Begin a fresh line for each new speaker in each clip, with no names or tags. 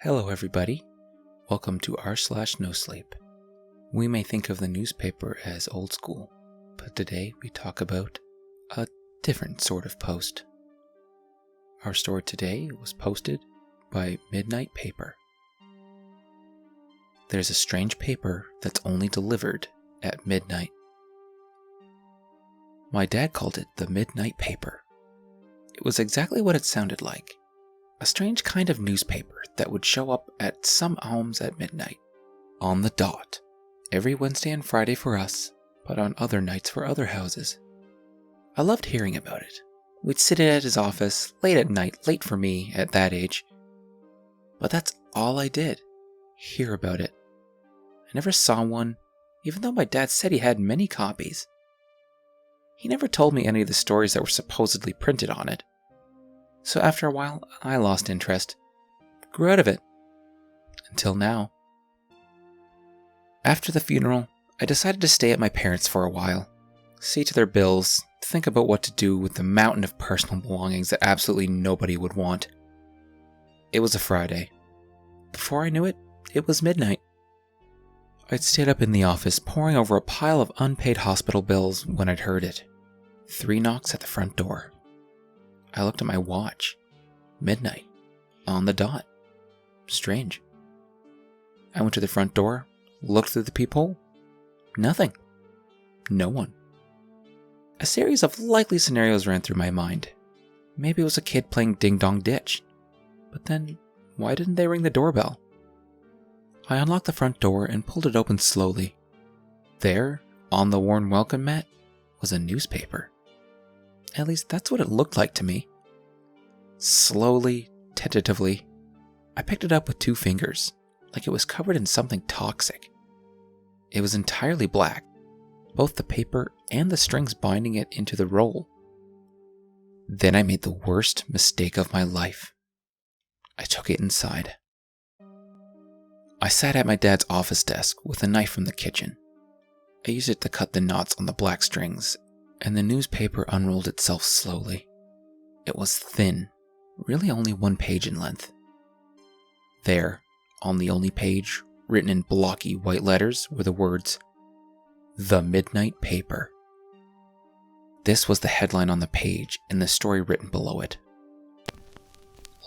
Hello everybody, welcome to r/NoSleep. We may think of the newspaper as old school, but today we talk about a different sort of post. Our story today was posted by Midnight Paper. There's a strange paper that's only delivered at midnight. My dad called it the Midnight Paper. It was exactly what it sounded like. A strange kind of newspaper that would show up at some homes at midnight, on the dot, every Wednesday and Friday for us, but on other nights for other houses. I loved hearing about it. We'd sit at his office, late at night, late for me at that age. But that's all I did, hear about it. I never saw one, even though my dad said he had many copies. He never told me any of the stories that were supposedly printed on it. So after a while, I lost interest, grew out of it, until now. After the funeral, I decided to stay at my parents' for a while, see to their bills, think about what to do with the mountain of personal belongings that absolutely nobody would want. It was a Friday. Before I knew it, it was midnight. I'd stayed up in the office poring over a pile of unpaid hospital bills when I'd heard it. 3 knocks at the front door. I looked at my watch. Midnight. On the dot. Strange. I went to the front door, looked through the peephole. Nothing. No one. A series of likely scenarios ran through my mind. Maybe it was a kid playing ding-dong ditch. But then, why didn't they ring the doorbell? I unlocked the front door and pulled it open slowly. There, on the worn welcome mat, was a newspaper. At least that's what it looked like to me. Slowly, tentatively, I picked it up with 2 fingers, like it was covered in something toxic. It was entirely black, both the paper and the strings binding it into the roll. Then I made the worst mistake of my life. I took it inside. I sat at my dad's office desk with a knife from the kitchen. I used it to cut the knots on the black strings, and the newspaper unrolled itself slowly. It was thin, really only 1 page in length. There, on the only page, written in blocky white letters, were the words, "The Midnight Paper." This was the headline on the page and the story written below it.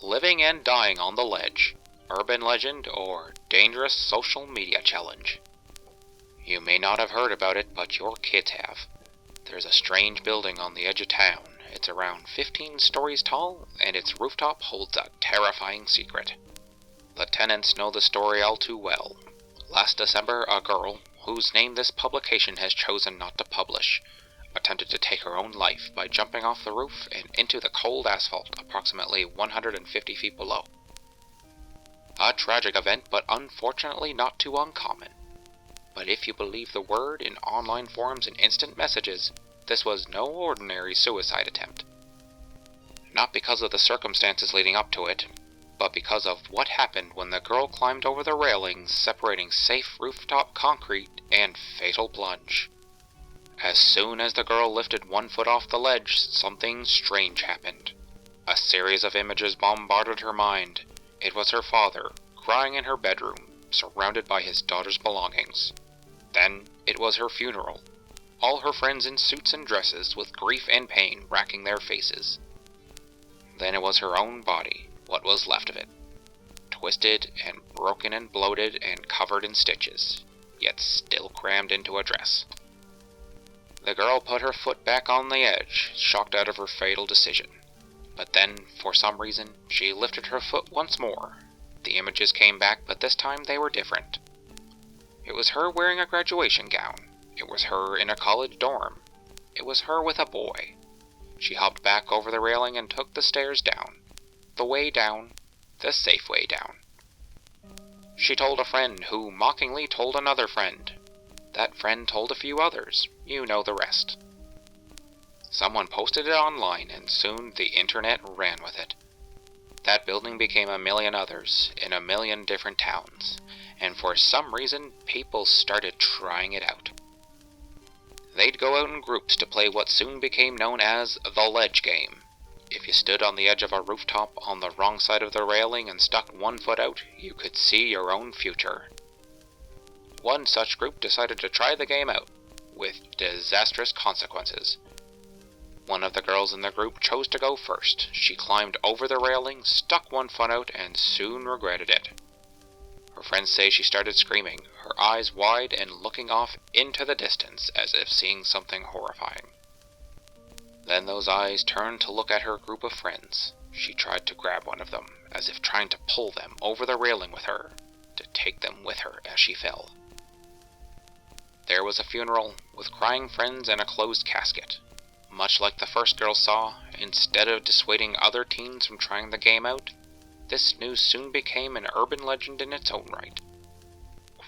Living and dying on the ledge. Urban legend or dangerous social media challenge. You may not have heard about it, but your kids have. There's a strange building on the edge of town. It's around 15 stories tall, and its rooftop holds a terrifying secret. The tenants know the story all too well. Last December, a girl, whose name this publication has chosen not to publish, attempted to take her own life by jumping off the roof and into the cold asphalt approximately 150 feet below. A tragic event, but unfortunately not too uncommon. But if you believe the word in online forums and instant messages, this was no ordinary suicide attempt. Not because of the circumstances leading up to it, but because of what happened when the girl climbed over the railings separating safe rooftop concrete and fatal plunge. As soon as the girl lifted 1 foot off the ledge, something strange happened. A series of images bombarded her mind. It was her father, crying in her bedroom, surrounded by his daughter's belongings. Then it was her funeral. All her friends in suits and dresses, with grief and pain racking their faces. Then it was her own body, what was left of it. Twisted and broken and bloated and covered in stitches, yet still crammed into a dress. The girl put her foot back on the edge, shocked out of her fatal decision. But then, for some reason, she lifted her foot once more. The images came back, but this time they were different. It was her wearing a graduation gown. It was her in a college dorm. It was her with a boy. She hopped back over the railing and took the stairs down. The way down. The safe way down. She told a friend who mockingly told another friend. That friend told a few others. You know the rest. Someone posted it online, and soon the internet ran with it. That building became a million others, in a million different towns, and for some reason, people started trying it out. They'd go out in groups to play what soon became known as the Ledge Game. If you stood on the edge of a rooftop on the wrong side of the railing and stuck one foot out, you could see your own future. One such group decided to try the game out, with disastrous consequences. One of the girls in the group chose to go first. She climbed over the railing, stuck one foot out, and soon regretted it. Her friends say she started screaming, her eyes wide and looking off into the distance as if seeing something horrifying. Then those eyes turned to look at her group of friends. She tried to grab one of them, as if trying to pull them over the railing with her, to take them with her as she fell. There was a funeral, with crying friends and a closed casket. Much like the first girl saw, instead of dissuading other teens from trying the game out, this news soon became an urban legend in its own right,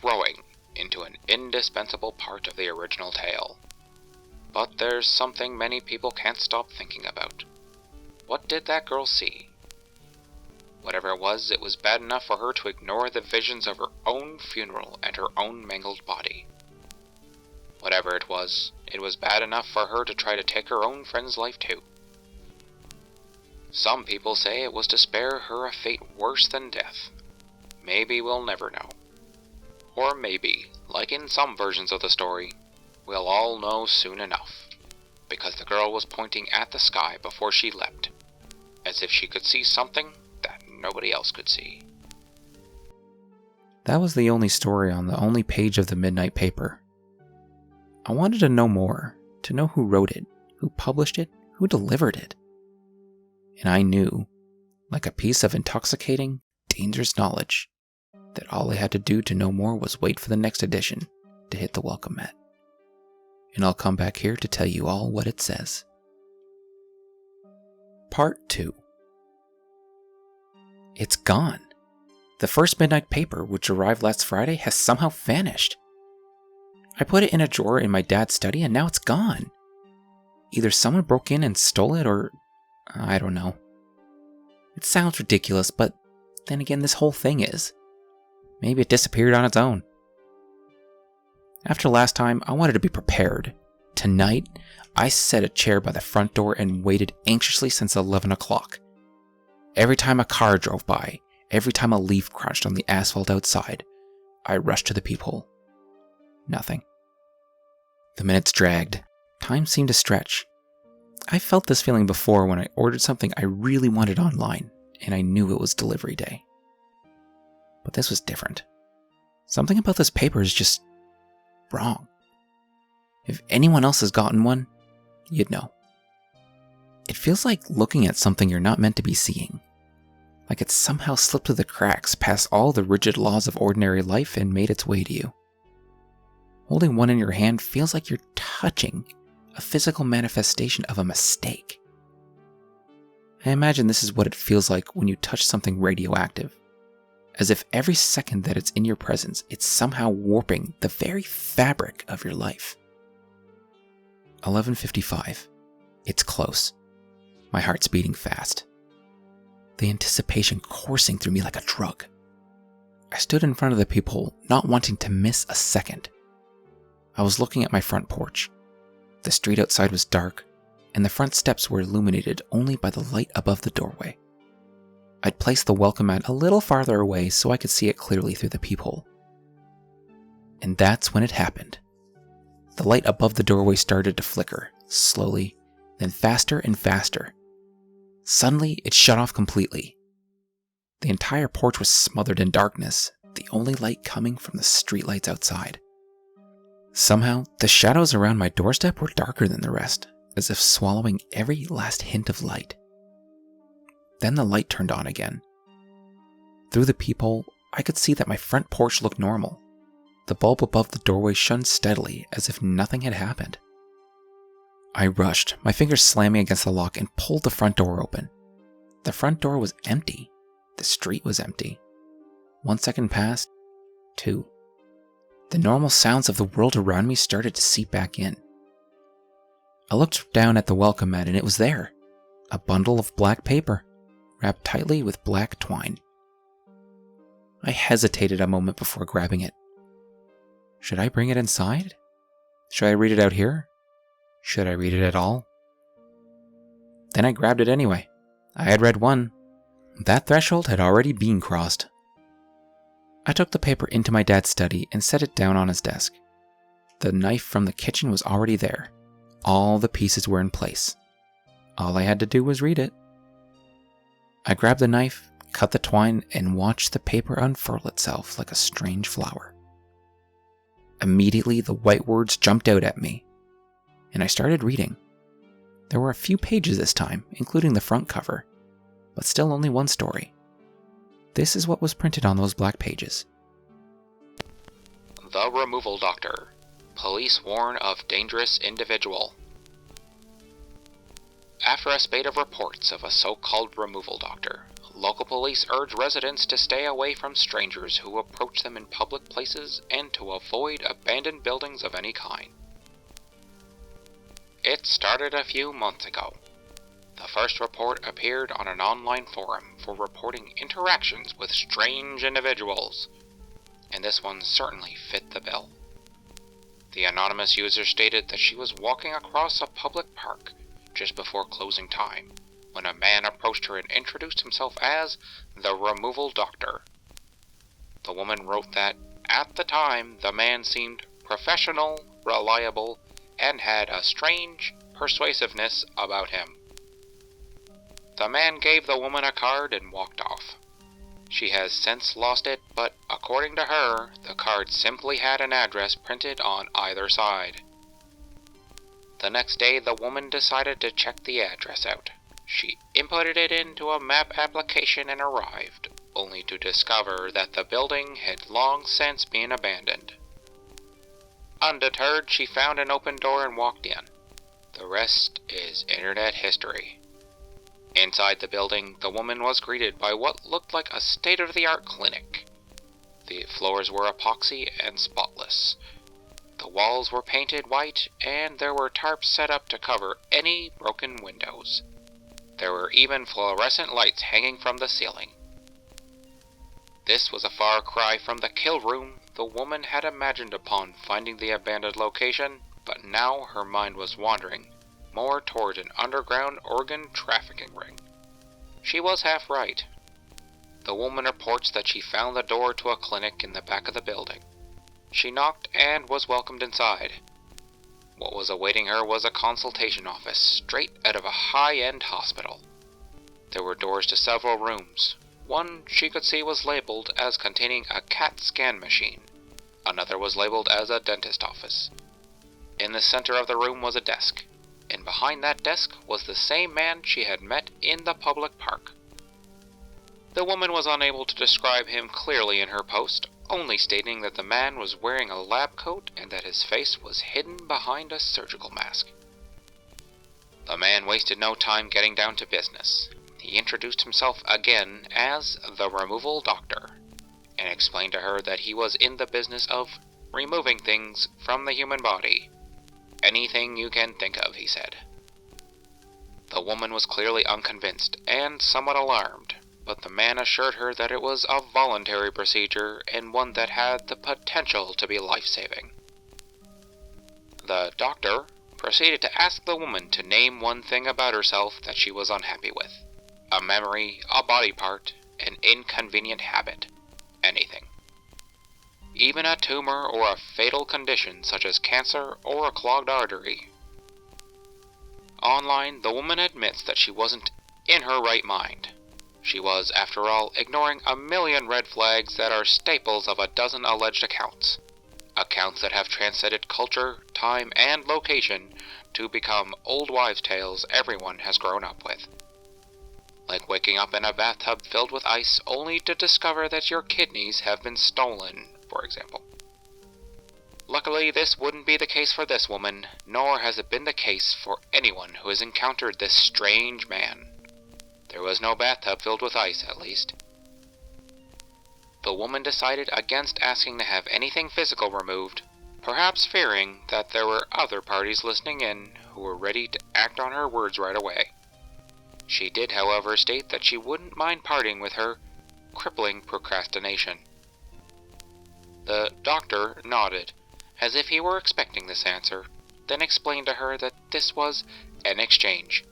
growing into an indispensable part of the original tale. But there's something many people can't stop thinking about. What did that girl see? Whatever it was bad enough for her to ignore the visions of her own funeral and her own mangled body. Whatever it was bad enough for her to try to take her own friend's life too. Some people say it was to spare her a fate worse than death. Maybe we'll never know. Or maybe, like in some versions of the story, we'll all know soon enough, because the girl was pointing at the sky before she leapt, as if she could see something that nobody else could see.
That was the only story on the only page of the midnight paper. I wanted to know more, to know who wrote it, who published it, who delivered it. And I knew, like a piece of intoxicating, dangerous knowledge, that all I had to do to know more was wait for the next edition to hit the welcome mat. And I'll come back here to tell you all what it says. Part 2. It's gone. The first midnight paper, which arrived last Friday, has somehow vanished. I put it in a drawer in my dad's study and now it's gone. Either someone broke in and stole it or... I don't know. It sounds ridiculous, but then again this whole thing is. Maybe it disappeared on its own. After last time, I wanted to be prepared. Tonight, I set a chair by the front door and waited anxiously since 11 o'clock. Every time a car drove by, every time a leaf crunched on the asphalt outside, I rushed to the peephole. Nothing. The minutes dragged. Time seemed to stretch. I felt this feeling before when I ordered something I really wanted online, and I knew it was delivery day. But this was different. Something about this paper is just wrong. If anyone else has gotten one, you'd know. It feels like looking at something you're not meant to be seeing. Like it somehow slipped through the cracks past all the rigid laws of ordinary life and made its way to you. Holding one in your hand feels like you're touching a physical manifestation of a mistake. I imagine this is what it feels like when you touch something radioactive. As if every second that it's in your presence, it's somehow warping the very fabric of your life. 11:55. It's close. My heart's beating fast. The anticipation coursing through me like a drug. I stood in front of the peephole, not wanting to miss a second. I was looking at my front porch. The street outside was dark, and the front steps were illuminated only by the light above the doorway. I'd placed the welcome mat a little farther away so I could see it clearly through the peephole. And that's when it happened. The light above the doorway started to flicker, slowly, then faster and faster. Suddenly, it shut off completely. The entire porch was smothered in darkness, the only light coming from the streetlights outside. Somehow, the shadows around my doorstep were darker than the rest, as if swallowing every last hint of light. Then the light turned on again. Through the peephole, I could see that my front porch looked normal. The bulb above the doorway shone steadily, as if nothing had happened. I rushed, my fingers slamming against the lock, and pulled the front door open. The front door was empty. The street was empty. 1 second passed. 2. The normal sounds of the world around me started to seep back in. I looked down at the welcome mat and it was there. A bundle of black paper, wrapped tightly with black twine. I hesitated a moment before grabbing it. Should I bring it inside? Should I read it out here? Should I read it at all? Then I grabbed it anyway. I had read one. That threshold had already been crossed. I took the paper into my dad's study and set it down on his desk. The knife from the kitchen was already there. All the pieces were in place. All I had to do was read it. I grabbed the knife, cut the twine, and watched the paper unfurl itself like a strange flower. Immediately, the white words jumped out at me, and I started reading. There were a few pages this time, including the front cover, but still only one story. This is what was printed on those black pages.
The Removal Doctor. Police warn of dangerous individual. After a spate of reports of a so-called removal doctor, local police urge residents to stay away from strangers who approach them in public places and to avoid abandoned buildings of any kind. It started a few months ago. The first report appeared on an online forum for reporting interactions with strange individuals, and this one certainly fit the bill. The anonymous user stated that she was walking across a public park just before closing time when a man approached her and introduced himself as the Removal Doctor. The woman wrote that, at the time, the man seemed professional, reliable, and had a strange persuasiveness about him. The man gave the woman a card and walked off. She has since lost it, but according to her, the card simply had an address printed on either side. The next day, the woman decided to check the address out. She inputted it into a map application and arrived, only to discover that the building had long since been abandoned. Undeterred, she found an open door and walked in. The rest is internet history. Inside the building, the woman was greeted by what looked like a state-of-the-art clinic. The floors were epoxy and spotless. The walls were painted white, and there were tarps set up to cover any broken windows. There were even fluorescent lights hanging from the ceiling. This was a far cry from the kill room the woman had imagined upon finding the abandoned location, but now her mind was wandering more toward an underground organ trafficking ring. She was half right. The woman reports that she found the door to a clinic in the back of the building. She knocked and was welcomed inside. What was awaiting her was a consultation office straight out of a high-end hospital. There were doors to several rooms. One she could see was labeled as containing a CAT scan machine. Another was labeled as a dentist office. In the center of the room was a desk, and behind that desk was the same man she had met in the public park. The woman was unable to describe him clearly in her post, only stating that the man was wearing a lab coat and that his face was hidden behind a surgical mask. The man wasted no time getting down to business. He introduced himself again as the Removal Doctor, and explained to her that he was in the business of removing things from the human body. Anything you can think of, he said. The woman was clearly unconvinced and somewhat alarmed, but the man assured her that it was a voluntary procedure and one that had the potential to be life-saving. The doctor proceeded to ask the woman to name one thing about herself that she was unhappy with. A memory, a body part, an inconvenient habit. Anything. Even a tumor or a fatal condition such as cancer or a clogged artery. Online, the woman admits that she wasn't in her right mind. She was, after all, ignoring a million red flags that are staples of a dozen alleged accounts. Accounts that have transcended culture, time, and location to become old wives' tales everyone has grown up with. Like waking up in a bathtub filled with ice only to discover that your kidneys have been stolen, for example. Luckily, this wouldn't be the case for this woman, nor has it been the case for anyone who has encountered this strange man. There was no bathtub filled with ice, at least. The woman decided against asking to have anything physical removed, perhaps fearing that there were other parties listening in who were ready to act on her words right away. She did, however, state that she wouldn't mind parting with her crippling procrastination. The doctor nodded, as if he were expecting this answer, then explained to her that this was an exchange.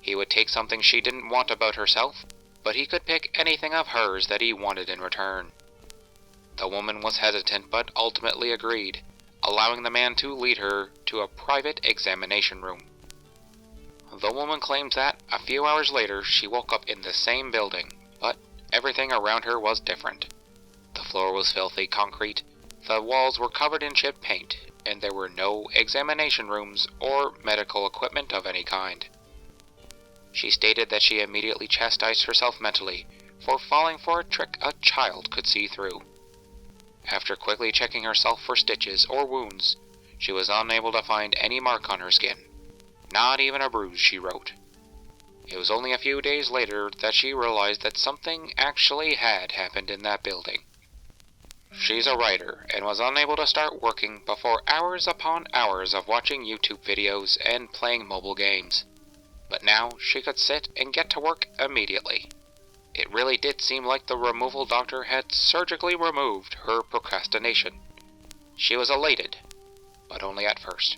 He would take something she didn't want about herself, but he could pick anything of hers that he wanted in return. The woman was hesitant but ultimately agreed, allowing the man to lead her to a private examination room. The woman claims that, a few hours later, she woke up in the same building, but everything around her was different. The floor was filthy concrete, the walls were covered in chipped paint, and there were no examination rooms or medical equipment of any kind. She stated that she immediately chastised herself mentally for falling for a trick a child could see through. After quickly checking herself for stitches or wounds, she was unable to find any mark on her skin. Not even a bruise, she wrote. It was only a few days later that she realized that something actually had happened in that building. She's a writer and was unable to start working before hours upon hours of watching YouTube videos and playing mobile games. But now she could sit and get to work immediately. It really did seem like the removal doctor had surgically removed her procrastination. She was elated, but only at first.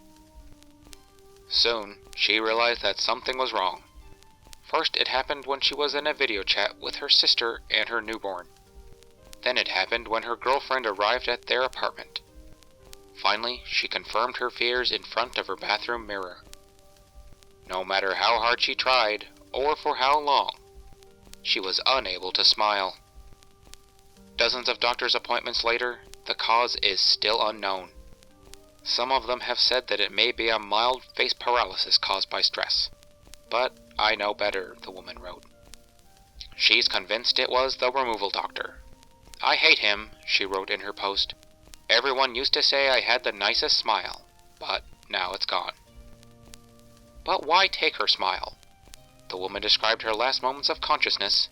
Soon, she realized that something was wrong. First, it happened when she was in a video chat with her sister and her newborn. Then it happened when her girlfriend arrived at their apartment. Finally, she confirmed her fears in front of her bathroom mirror. No matter how hard she tried, or for how long, she was unable to smile. Dozens of doctor's appointments later, the cause is still unknown. Some of them have said that it may be a mild face paralysis caused by stress. But I know better, the woman wrote. She's convinced it was the removal doctor. I hate him, she wrote in her post. Everyone used to say I had the nicest smile, but now it's gone. But why take her smile? The woman described her last moments of consciousness.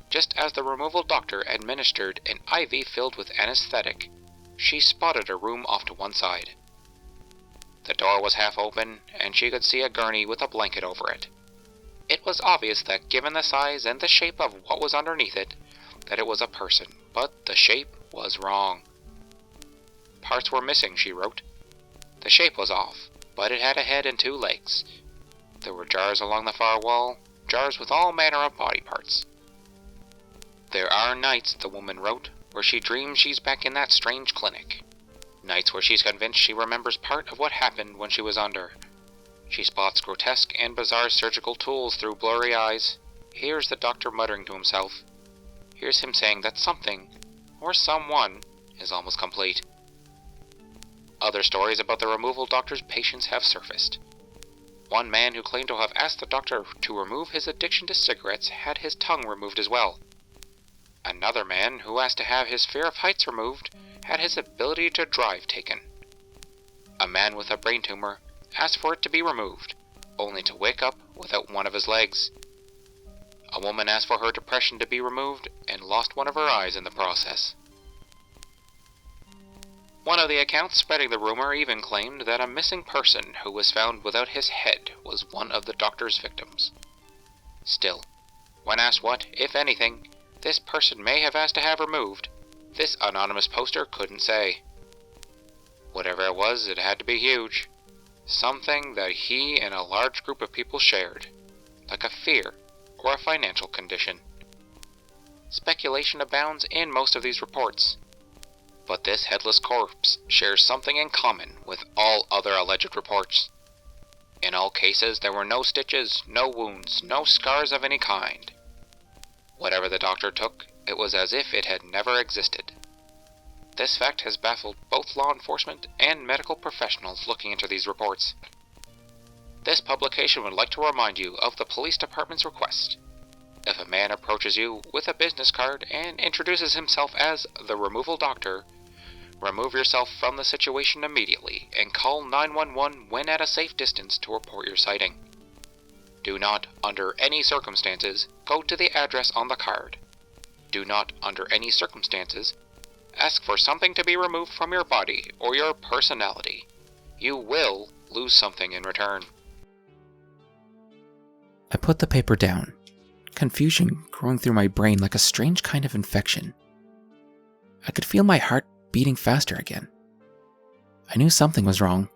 Just as the removal doctor administered an IV filled with anesthetic, she spotted a room off to one side. The door was half open, and she could see a gurney with a blanket over it. It was obvious that given the size and the shape of what was underneath it, that it was a person, but the shape was wrong. Parts were missing, she wrote. The shape was off, but it had a head and 2 legs. There were jars along the far wall, jars with all manner of body parts. There are nights, the woman wrote, where she dreams she's back in that strange clinic. Nights where she's convinced she remembers part of what happened when she was under. She spots grotesque and bizarre surgical tools through blurry eyes, hears the doctor muttering to himself, hears him saying that something, or someone, is almost complete. Other stories about the removal doctor's patients have surfaced. One man who claimed to have asked the doctor to remove his addiction to cigarettes had his tongue removed as well. Another man who asked to have his fear of heights removed had his ability to drive taken. A man with a brain tumor asked for it to be removed, only to wake up without one of his legs. A woman asked for her depression to be removed and lost one of her eyes in the process. One of the accounts spreading the rumor even claimed that a missing person who was found without his head was one of the doctor's victims. Still, when asked what, if anything, this person may have asked to have removed, this anonymous poster couldn't say. Whatever it was, it had to be huge. Something that he and a large group of people shared, like a fear or a financial condition. Speculation abounds in most of these reports, but this Headless Corpse shares something in common with all other alleged reports. In all cases, there were no stitches, no wounds, no scars of any kind. Whatever the doctor took, it was as if it had never existed. This fact has baffled both law enforcement and medical professionals looking into these reports. This publication would like to remind you of the police department's request. If a man approaches you with a business card and introduces himself as the removal doctor, remove yourself from the situation immediately and call 911 when at a safe distance to report your sighting. Do not, under any circumstances, go to the address on the card. Do not, under any circumstances, ask for something to be removed from your body or your personality. You will lose something in return.
I put the paper down, confusion growing through my brain like a strange kind of infection. I could feel my heart beating faster again. I knew something was wrong,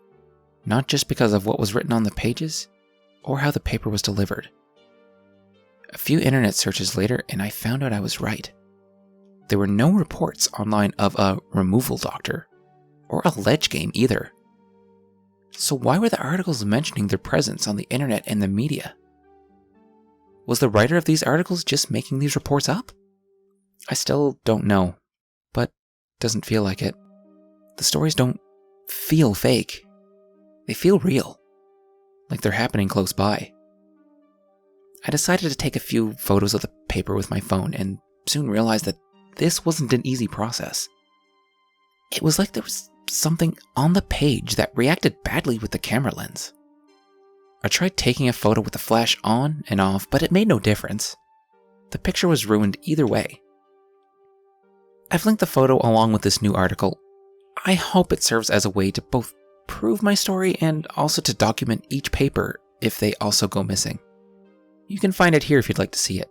not just because of what was written on the pages, or how the paper was delivered, A few internet searches later, and I found out I was right. There were no reports online of a removal doctor, or a ledge game either. So why were the articles mentioning their presence on the internet and the media? Was the writer of these articles just making these reports up? I still don't know, but it doesn't feel like it. The stories don't feel fake. They feel real, like they're happening close by. I decided to take a few photos of the paper with my phone and soon realized that this wasn't an easy process. It was like there was something on the page that reacted badly with the camera lens. I tried taking a photo with the flash on and off, but it made no difference. The picture was ruined either way. I've linked the photo along with this new article. I hope it serves as a way to both prove my story and also to document each paper if they also go missing. You can find it here if you'd like to see it.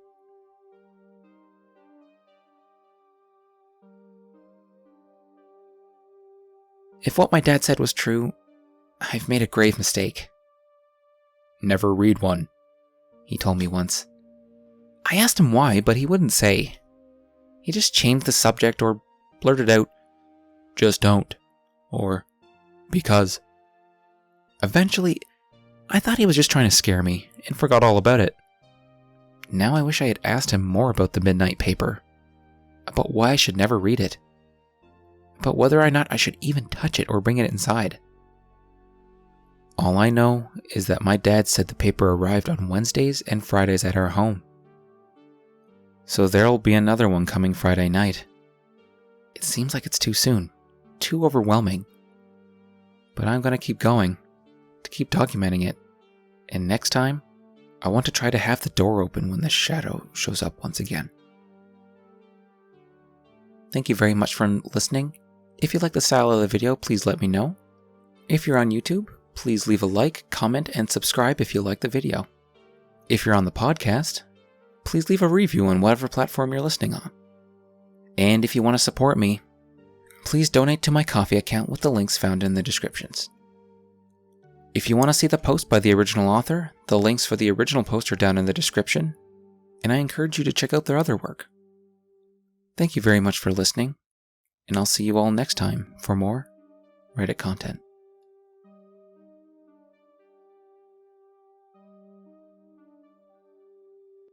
If what my dad said was true, I've made a grave mistake. Never read one, he told me once. I asked him why, but he wouldn't say. He just changed the subject or blurted out, "Just don't," or "because." Eventually, I thought he was just trying to scare me and forgot all about it. Now I wish I had asked him more about the midnight paper, about why I should never read it, about whether or not I should even touch it or bring it inside. All I know is that my dad said the paper arrived on Wednesdays and Fridays at our home. So there'll be another one coming Friday night. It seems like it's too soon, too overwhelming. But I'm gonna keep going, to keep documenting it. And next time, I want to try to have the door open when the shadow shows up once again. Thank you very much for listening. If you like the style of the video, please let me know. If you're on YouTube, please leave a like, comment, and subscribe if you like the video. If you're on the podcast, please leave a review on whatever platform you're listening on. And if you want to support me, please donate to my Ko-fi account with the links found in the descriptions. If you want to see the post by the original author, the links for the original post are down in the description, and I encourage you to check out their other work. Thank you very much for listening, and I'll see you all next time for more Reddit content.